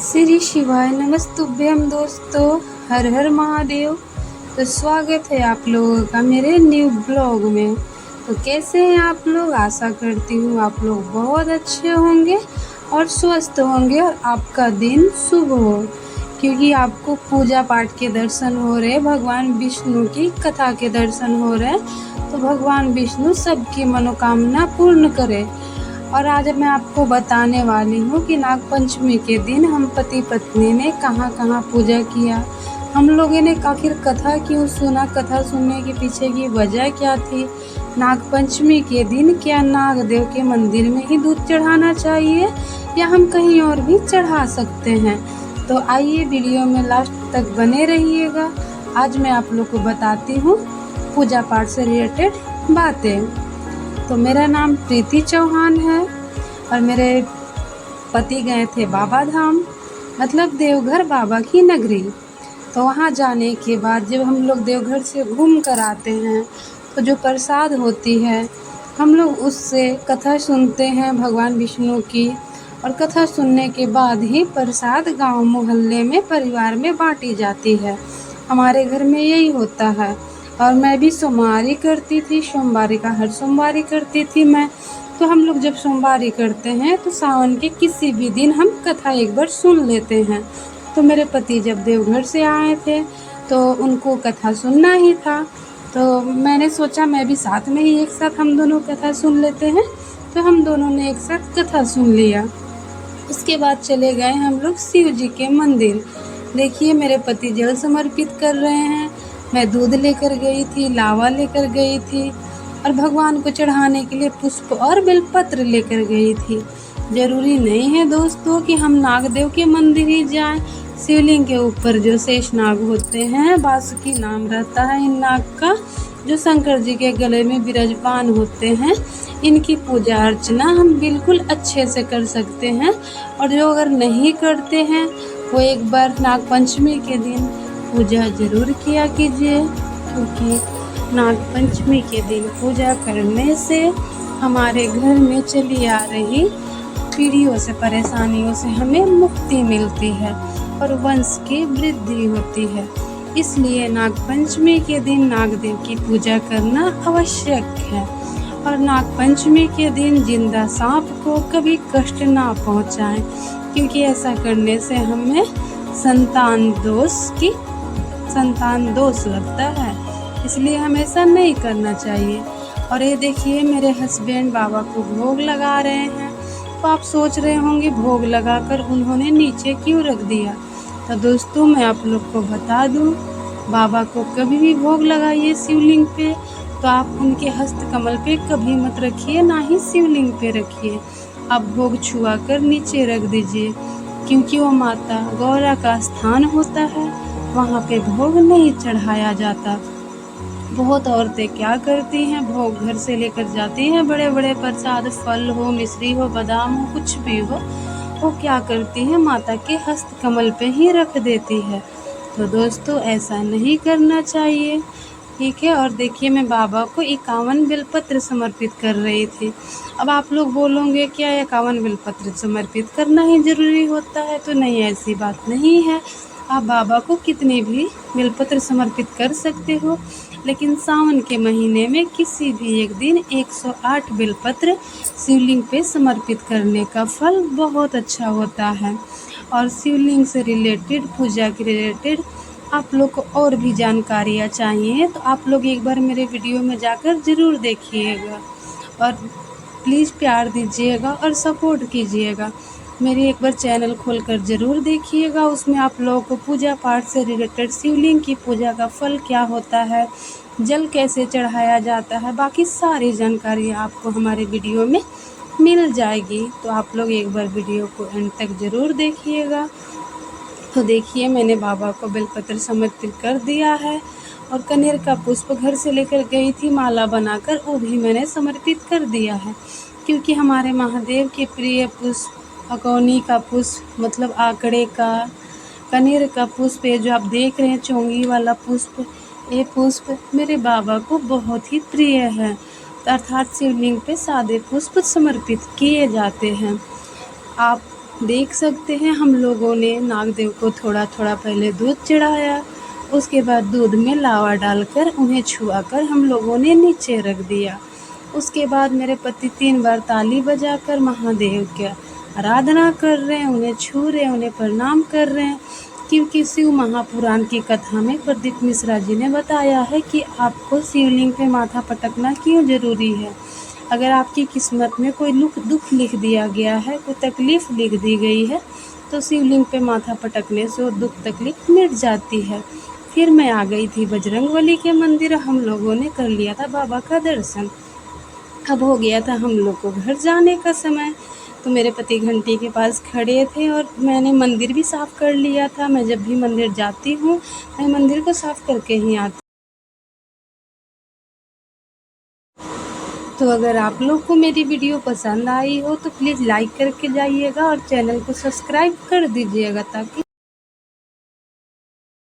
श्री शिवाय नमस्तुभ्यम दोस्तों। हर हर महादेव। तो स्वागत है आप लोगों का मेरे न्यू ब्लॉग में। तो कैसे हैं आप लोग? आशा करती हूँ आप लोग बहुत अच्छे होंगे और स्वस्थ होंगे और आपका दिन शुभ हो, क्योंकि आपको पूजा पाठ के दर्शन हो रहे, भगवान विष्णु की कथा के दर्शन हो रहे। तो भगवान विष्णु सबकी मनोकामना पूर्ण करे। और आज मैं आपको बताने वाली हूँ कि नाग पंचमी के दिन हम पति पत्नी ने कहाँ कहाँ पूजा किया, हम लोगों ने आखिर कथा क्यों सुना, कथा सुनने के पीछे की वजह क्या थी, नाग पंचमी के दिन क्या नाग देव के मंदिर में ही दूध चढ़ाना चाहिए या हम कहीं और भी चढ़ा सकते हैं। तो आइए वीडियो में लास्ट तक बने रहिएगा। आज मैं आप लोग को बताती हूँ पूजा पाठ से रिलेटेड बातें। तो मेरा नाम प्रीति चौहान है और मेरे पति गए थे बाबा धाम, मतलब देवघर बाबा की नगरी। तो वहाँ जाने के बाद जब हम लोग देवघर से घूम कर आते हैं तो जो प्रसाद होती है हम लोग उससे कथा सुनते हैं भगवान विष्णु की, और कथा सुनने के बाद ही प्रसाद गांव मोहल्ले में परिवार में बांटी जाती है। हमारे घर में यही होता है। और मैं भी सोमवारी करती थी, सोमवारी का हर सोमवारी करती थी मैं। तो हम लोग जब सोमवारी करते हैं तो सावन के किसी भी दिन हम कथा एक बार सुन लेते हैं। तो मेरे पति जब देवघर से आए थे तो उनको कथा सुनना ही था, तो मैंने सोचा मैं भी साथ में ही एक साथ हम दोनों कथा सुन लेते हैं। तो हम दोनों ने एक साथ कथा सुन लिया। उसके बाद चले गए हम लोग शिव जी के मंदिर। देखिए मेरे पति जल समर्पित कर रहे हैं, मैं दूध लेकर गई थी, लावा लेकर गई थी और भगवान को चढ़ाने के लिए पुष्प और बेलपत्र लेकर गई थी। जरूरी नहीं है दोस्तों कि हम नागदेव के मंदिर ही जाएं। शिवलिंग के ऊपर जो शेष नाग होते हैं, बासुकी नाम रहता है इन नाग का, जो शंकर जी के गले में विराजमान होते हैं, इनकी पूजा अर्चना हम बिल्कुल अच्छे से कर सकते हैं। और जो अगर नहीं करते हैं वो एक बार नाग पंचमी के दिन पूजा जरूर किया कीजिए, क्योंकि नाग पंचमी के दिन पूजा करने से हमारे घर में चली आ रही पीढ़ियों से, परेशानियों से हमें मुक्ति मिलती है और वंश की वृद्धि होती है। इसलिए नाग पंचमी के दिन नागदेव की पूजा करना आवश्यक है। और नाग पंचमी के दिन जिंदा सांप को कभी कष्ट ना पहुंचाएं, क्योंकि ऐसा करने से हमें संतान दोष लगता है, इसलिए हमें ऐसा नहीं करना चाहिए। और ये देखिए मेरे हस्बैंड बाबा को भोग लगा रहे हैं। तो आप सोच रहे होंगे भोग लगाकर उन्होंने नीचे क्यों रख दिया। तो दोस्तों मैं आप लोग को बता दूं, बाबा को कभी भी भोग लगाइए शिवलिंग पे तो आप उनके हस्त कमल पे कभी मत रखिए, ना ही शिवलिंग पे रखिए। आप भोग छुआ कर नीचे रख दीजिए, क्योंकि वो माता गौरा का स्थान होता है, वहाँ पे भोग नहीं चढ़ाया जाता। बहुत औरतें क्या करती हैं, भोग घर से लेकर जाती हैं, बड़े बड़े प्रसाद, फल हो, मिश्री हो, बादाम हो, कुछ भी हो, वो क्या करती हैं माता के हस्त कमल पे ही रख देती है। तो दोस्तों ऐसा नहीं करना चाहिए, ठीक है। और देखिए मैं बाबा को 51 बेलपत्र समर्पित कर रही थी। अब आप लोग बोलोगे क्या 51 बेलपत्र समर्पित करना ही जरूरी होता है? तो नहीं, ऐसी बात नहीं है। आप बाबा को कितने भी बेलपत्र समर्पित कर सकते हो, लेकिन सावन के महीने में किसी भी एक दिन 108 बेलपत्र शिवलिंग पे समर्पित करने का फल बहुत अच्छा होता है। और शिवलिंग से रिलेटेड, पूजा के रिलेटेड आप लोग को और भी जानकारियाँ चाहिए तो आप लोग एक बार मेरे वीडियो में जाकर ज़रूर देखिएगा और प्लीज़ प्यार दीजिएगा और सपोर्ट कीजिएगा। मेरी एक बार चैनल खोलकर ज़रूर देखिएगा, उसमें आप लोगों को पूजा पाठ से रिलेटेड, शिवलिंग की पूजा का फल क्या होता है, जल कैसे चढ़ाया जाता है, बाकी सारी जानकारी आपको हमारे वीडियो में मिल जाएगी। तो आप लोग एक बार वीडियो को एंड तक ज़रूर देखिएगा। तो देखिए मैंने बाबा को बेलपत्र समर्पित कर दिया है और कनेर का पुष्प घर से लेकर गई थी माला बनाकर, वो भी मैंने समर्पित कर दिया है, क्योंकि हमारे महादेव के प्रिय पुष्प अगौनी का पुष्प, मतलब आकड़े का, कनेर का पुष्प, ये जो आप देख रहे हैं चोंगी वाला पुष्प, ये पुष्प मेरे बाबा को बहुत ही प्रिय है। अर्थात शिवलिंग पे सादे पुष्प समर्पित किए जाते हैं। आप देख सकते हैं हम लोगों ने नागदेव को थोड़ा थोड़ा पहले दूध चढ़ाया, उसके बाद दूध में लावा डालकर उन्हें छुआकर हम लोगों ने नीचे रख दिया। उसके बाद मेरे पति 3 बार ताली बजाकर महादेव की आराधना कर रहे हैं, उन्हें छू रहे हैं, उन्हें प्रणाम कर रहे हैं, क्योंकि शिव महापुराण की कथा में प्रदीप मिश्रा जी ने बताया है कि आपको शिवलिंग पे माथा पटकना क्यों ज़रूरी है। अगर आपकी किस्मत में कोई दुख लिख दिया गया है, कोई तकलीफ़ लिख दी गई है, तो शिवलिंग पे माथा पटकने से वो दुख तकलीफ़ मिट जाती है। फिर मैं आ गई थी बजरंगबली के मंदिर, हम लोगों ने कर लिया था बाबा का दर्शन। अब हो गया था हम लोग को घर जाने का समय, तो मेरे पति घंटी के पास खड़े थे और मैंने मंदिर भी साफ़ कर लिया था। मैं जब भी मंदिर जाती हूँ, मैं मंदिर को साफ़ करके ही आती हूँ। तो अगर आप लोग को मेरी वीडियो पसंद आई हो तो प्लीज़ लाइक करके जाइएगा और चैनल को सब्सक्राइब कर दीजिएगा, ताकि